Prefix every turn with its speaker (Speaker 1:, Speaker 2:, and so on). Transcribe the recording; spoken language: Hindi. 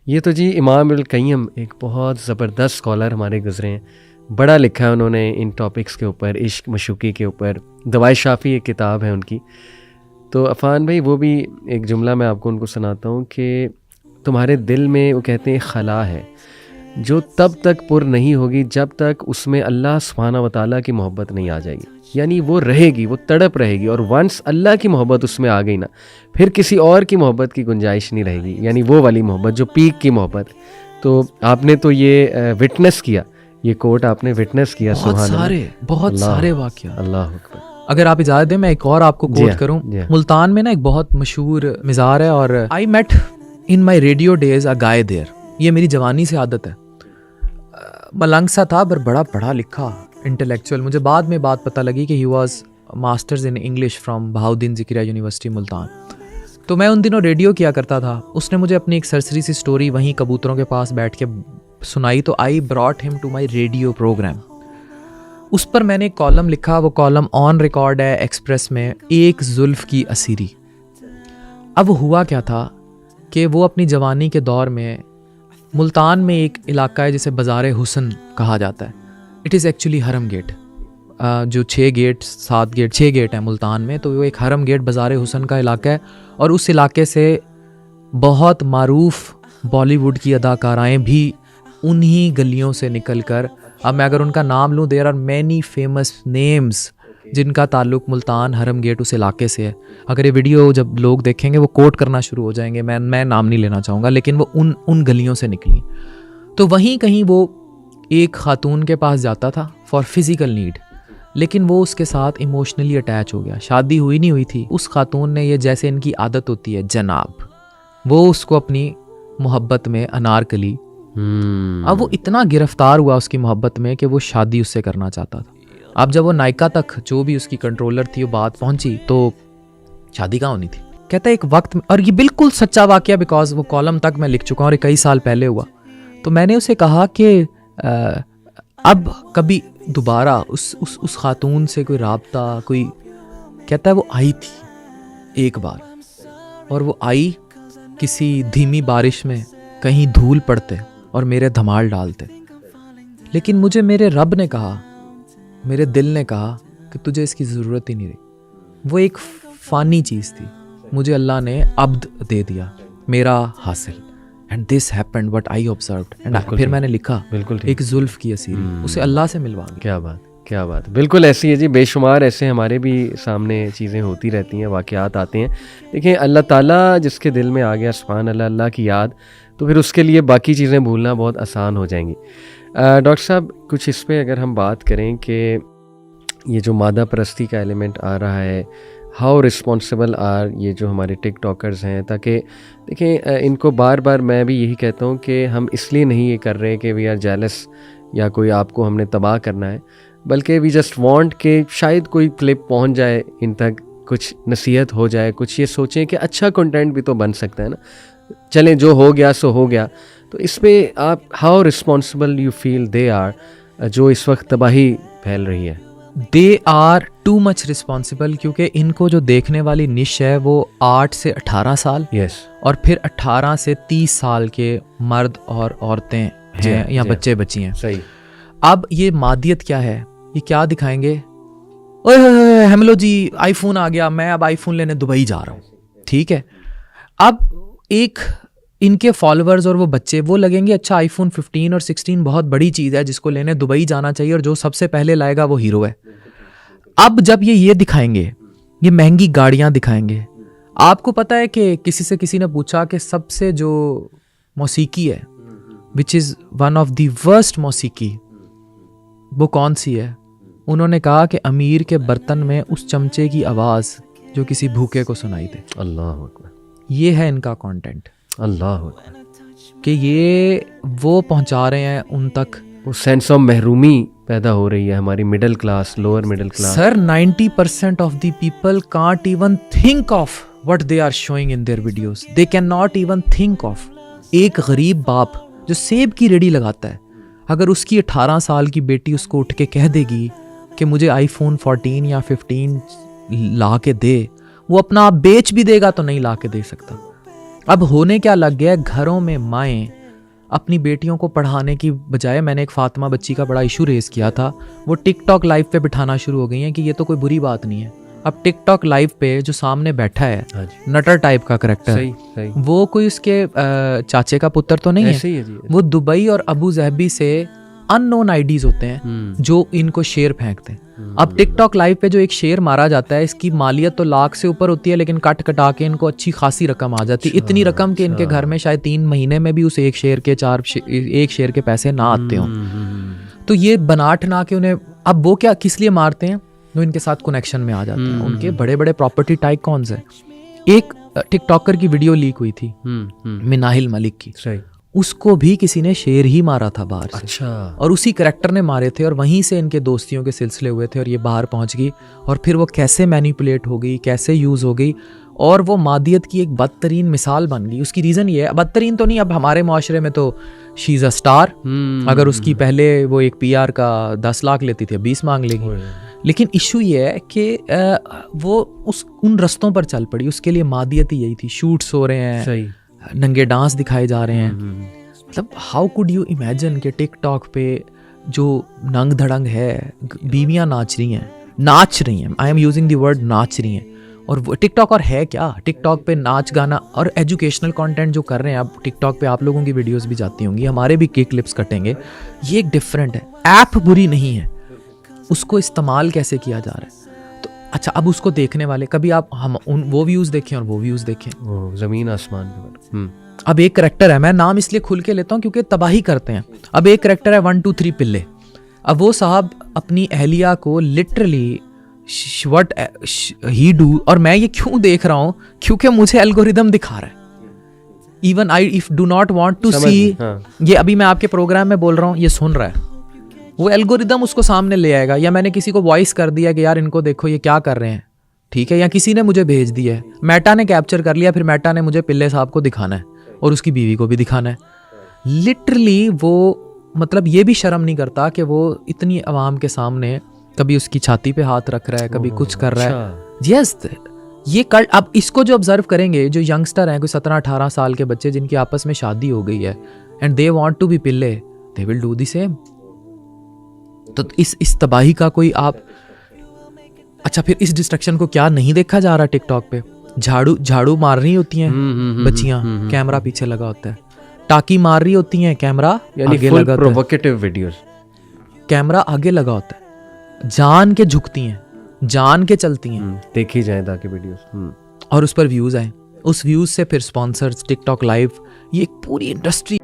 Speaker 1: ये तो जी इमाम इब्न क़य्यिम एक बहुत ज़बरदस्त स्कॉलर हमारे गुज़रे हैं, बड़ा लिखा है उन्होंने इन टॉपिक्स के ऊपर, इश्क मशूक़ी के ऊपर। दवाए शाफ़ी एक किताब है उनकी। तो अफ़ान भाई वो भी एक जुमला मैं आपको उनको सुनाता हूँ कि तुम्हारे दिल में वो कहते हैं खला है जो तब तक पुर नहीं होगी जब तक उसमें अल्लाह सुब्हानहू व तआला की मोहब्बत नहीं आ जाएगी। यानी वो रहेगी, वो तड़प रहेगी, और वंस अल्लाह की मोहब्बत उसमें आ गई ना, फिर किसी और की मोहब्बत की गुंजाइश नहीं रहेगी। यानी वो वाली मोहब्बत जो पीक की मोहब्बत। तो आपने तो ये विटनेस किया, ये कोट आपने विटनेस किया।
Speaker 2: बहुत सारे वाक़या।
Speaker 1: अल्लाह अकबर।
Speaker 2: अगर आप इजाज़त दें मैं एक और आपको कोट करूं। मुल्तान में ना एक बहुत मशहूर मज़ार है, और I met in my radio days a guy there. ये मेरी जवानी से आदत है। मलंग सा था पर बड़ा पढ़ा लिखा इंटेलेक्चुअल। मुझे बाद में बात पता लगी कि he was masters in English from Bahauddin Zakaria university Multan. तो मैं उन दिनों रेडियो किया करता था। उसने मुझे अपनी एक सरसरी सी स्टोरी वहीं कबूतरों के पास बैठ के सुनाई, तो I brought him to my radio programme. उस पर मैंने एक कॉलम लिखा, वो कॉलम ऑन रिकॉर्ड है एक्सप्रेस में, एक जुल्फ की असीरी। अब हुआ क्या था कि वो अपनी जवानी के दौर में मुल्तान में एक इलाका है जिसे बाज़ार हुसन कहा जाता है। इट इज़ एक्चुअली हरम गेट। जो 6 गेट हैं मुल्तान में, तो वो एक हरम गेट बाज़ार हुसन का इलाका है। और उस इलाके से बहुत मारूफ बॉलीवुड की अदाकाराएँ भी उन्हीं गलियों से निकल कर, अब मैं अगर उनका नाम लूँ, there are many famous names जिनका ताल्लुक मुल्तान हरम गेट उस इलाके से है। अगर ये वीडियो जब लोग देखेंगे वो कोट करना शुरू हो जाएंगे। मैं नाम नहीं लेना चाहूँगा, लेकिन वो उन गलियों से निकली। तो वहीं कहीं वो एक खातून के पास जाता था फॉर फिज़िकल नीड, लेकिन वो उसके साथ इमोशनली अटैच हो गया। शादी हुई नहीं हुई थी। उस खातून ने, ये जैसे इनकी आदत होती है जनाब, वो उसको अपनी मोहब्बत में अनारकली, अब वो इतना गिरफ्तार हुआ उसकी मोहब्बत में कि वो शादी उससे करना चाहता था। अब जब वो नायका तक, जो भी उसकी कंट्रोलर थी, वो बात पहुंची, तो शादी कहाँ होनी थी। कहता है एक वक्त में, और ये बिल्कुल सच्चा वाकया, बिकॉज वो कॉलम तक मैं लिख चुका हूँ और कई साल पहले हुआ। तो मैंने उसे कहा कि अब कभी दोबारा उस खातून से कोई राब्ता, कोई, कहता है वो आई थी एक बार, और वो आई किसी धीमी बारिश में, कहीं धूल पड़ते और मेरे धमाल डालते, लेकिन मुझे मेरे रब ने कहा, मेरे दिल ने कहा कि तुझे इसकी ज़रूरत ही नहीं रही। वो एक फ़ानी चीज़ थी, मुझे अल्लाह ने अब्द दे दिया, मेरा हासिल। And this happened what I observed. And फिर मैंने लिखा, बिल्कुल एक जुल्फ की असीरी, उसे अल्लाह से मिलवा दी।
Speaker 1: क्या बात। बिल्कुल ऐसी है जी, बेशुमार ऐसे हमारे भी सामने चीज़ें होती रहती हैं, वाक़यात आते हैं। देखिए अल्लाह ताला जिसके दिल में आ गया सुभान अल्लाह, अल्लाह की याद, तो फिर उसके लिए बाकी चीज़ें भूलना बहुत आसान हो जाएंगी। डॉक्टर साहब कुछ इस पे अगर हम बात करें कि ये जो मादा परस्ती का एलिमेंट आ रहा है, हाउ रिस्पॉन्सिबल आर ये जो हमारे टिकटॉकर्स हैं, ताकि देखें इनको बार बार मैं भी यही कहता हूँ कि हम इसलिए नहीं ये कर रहे कि वी आर जेलस या कोई आपको हमने तबाह करना है, बल्कि वी जस्ट वांट कि शायद कोई क्लिप पहुँच जाए इन तक, कुछ नसीहत हो जाए, कुछ ये सोचें कि अच्छा कंटेंट भी तो बन सकता है ना। चलें जो हो गया सो हो गया। तो इस पे आप how responsible you feel they are, जो इस वक्त तबाही फैल रही है।
Speaker 2: They are too much responsible, क्योंकि इनको जो देखने वाली निश है वो 8 से 18 साल, और फिर 18 से 30 साल के मर्द और औरतें हैं या बच्चे बच्ची हैं।
Speaker 1: सही।
Speaker 2: अब ये मादियत क्या है, ये क्या दिखाएंगे, ओए हेमलो जी आईफोन आ गया, मैं अब आईफोन लेने दुबई जा रहा हूँ, ठीक है। अब एक इनके फॉलोअर्स और वो बच्चे वो लगेंगे, अच्छा आईफोन 15 और 16 बहुत बड़ी चीज़ है जिसको लेने दुबई जाना चाहिए, और जो सबसे पहले लाएगा वो हीरो है। अब जब ये दिखाएंगे, ये महंगी गाड़ियाँ दिखाएंगे। आपको पता है कि किसी ने पूछा कि सबसे जो मौसीकी है, which is one of the worst मौसीकी, वो कौन सी है? उन्होंने कहा कि अमीर के बर्तन में उस चमचे की आवाज़ जो किसी भूखे को सुनाई दे।
Speaker 1: अल्लाह अकबर।
Speaker 2: ये है इनका कंटेंट।
Speaker 1: अल्लाह
Speaker 2: कि ये वो पहुंचा रहे हैं उन तक,
Speaker 1: वो सेंस ऑफ महरूमी पैदा हो रही है हमारी middle class, lower middle class.
Speaker 2: Sir 90% of the people can't even think of what they are showing in their videos. They can not even think of. एक गरीब बाप जो सेब की रेडी लगाता है, अगर उसकी 18 साल की बेटी उसको उठ के कह देगी कि मुझे आईफोन 14 या 15 ला के दे, वो अपना आप बेच भी देगा तो नहीं ला के दे सकता। अब होने क्या लग गया है, घरों में माएँ अपनी बेटियों को पढ़ाने की बजाय, मैंने एक फातिमा बच्ची का बड़ा इशू रेस किया था, वो टिकटॉक लाइव पे बिठाना शुरू हो गई हैं कि ये तो कोई बुरी बात नहीं है। अब टिकटॉक लाइव पे जो सामने बैठा है नटर टाइप का करैक्टर, वो कोई उसके चाचे का पुत्र तो नहीं है, वो दुबई और अबू जहबी से अननोन आईडीज होते हैं जो इनको शेर फेंकते हैं। अब टिकटॉक लाइव पे जो एक शेर मारा जाता है, इसकी मालियत तो लाख से ऊपर होती है, लेकिन कट कटा के इनको अच्छी खासी रकम आ जाती है। इतनी रकम कि इनके घर में शायद 3 महीने में भी उस एक शेर के पैसे ना आते हों। तो ये बनाट ना के उन्हें, अब वो क्या किस लिए मारते हैं, वो इनके साथ कनेक्शन में आ जाते हैं। उनके बड़े बड़े प्रॉपर्टी टाइकॉन्स हैं। एक टिकटॉकर की वीडियो लीक हुई थी मिनाहिल मलिक की, उसको भी किसी ने शेर ही मारा था बाहर से। अच्छा। और उसी करैक्टर ने मारे थे और वहीं से इनके दोस्तियों के सिलसिले हुए थे और ये बाहर पहुंच गई और फिर वो कैसे मैनिपुलेट हो गई, कैसे यूज़ हो गई और वो मादियत की एक बदतरीन मिसाल बन गई। उसकी रीज़न ये है, बदतरीन तो नहीं, अब हमारे माशरे में तो शी इज़ अ स्टार। अगर उसकी पहले वो एक PR का 10 लाख लेती थी, 20 मांग लेगी। लेकिन इशू ये है कि वो उन रस्तों पर चल पड़ी, उसके लिए मादियत ही यही थी। शूट्स हो रहे हैं, सही, नंगे डांस दिखाए जा रहे हैं। मतलब हाउ कुड यू इमेजिन कि टिकटॉक पे जो नंग धड़ंग है, बीवियां नाच रही हैं, I am using the word नाच रही हैं। और वो टिकटॉक और है क्या, टिकटॉक पे नाच गाना और एजुकेशनल कंटेंट जो कर रहे हैं। अब टिकटॉक पे आप लोगों की वीडियोस भी जाती होंगी, हमारे भी क्लिप्स कटेंगे। ये एक डिफरेंट है, ऐप बुरी नहीं है, उसको इस्तेमाल कैसे किया जा रहा है। तो अच्छा, अब उसको देखने वाले कभी आप वो व्यूज़ देखें और वो व्यूज़ देखें, वो ज़मीन आसमान। अब एक करैक्टर है, मैं नाम इसलिए खुल के लेता हूँ क्योंकि तबाही करते हैं। अब एक करैक्टर है 1 2 3 पिल्ले। अब वो साहब अपनी अहलिया को लिटरली व्हाट ही डू, और मैं ये क्यों देख रहा हूँ क्योंकि मुझे एल्गोरिदम दिखा रहा है। Even I if do not want to see, ये अभी मैं आपके प्रोग्राम में बोल रहा हूँ, ये सुन रहा है, वो एल्गोरिदम उसको सामने ले आएगा। या मैंने किसी को वॉइस कर दिया कि यार इनको देखो ये क्या कर रहे हैं, ठीक है, या किसी ने मुझे भेज दिया है, मेटा ने कैप्चर कर लिया, फिर मेटा ने मुझे पिल्ले साहब को दिखाना है और उसकी बीवी को भी दिखाना है। लिटरली वो मतलब ये भी शर्म नहीं करता कि वो इतनी आवाम के सामने कभी उसकी छाती पे हाथ रख रहा है, कभी कुछ कर रहा है। यस, ये कल अब इसको जो ऑब्जर्व करेंगे, जो यंगस्टर हैं कोई 17-18 साल के बच्चे जिनकी आपस में शादी हो गई है and they want to be पिल्ले, they will do the same. तो इस तबाही का कोई आप, अच्छा फिर इस डिस्ट्रक्शन को क्या नहीं देखा जा रहा टिकटॉक पे? झाड़ू मार रही होती हैं बच्चियां, कैमरा पीछे लगा होता है, टाकी मार रही होती हैं, कैमरा आगे लगा होता है, प्रोवोकेटिव वीडियोस, कैमरा आगे लगा होता है, जान के झुकती हैं, जान के चलती हैं,
Speaker 1: देखी जाए ताकि वीडियोस,
Speaker 2: और उस पर व्यूज आए, उस व्यूज से फिर स्पॉन्सर्स, टिकटॉक लाइव, ये एक पूरी इंडस्ट्री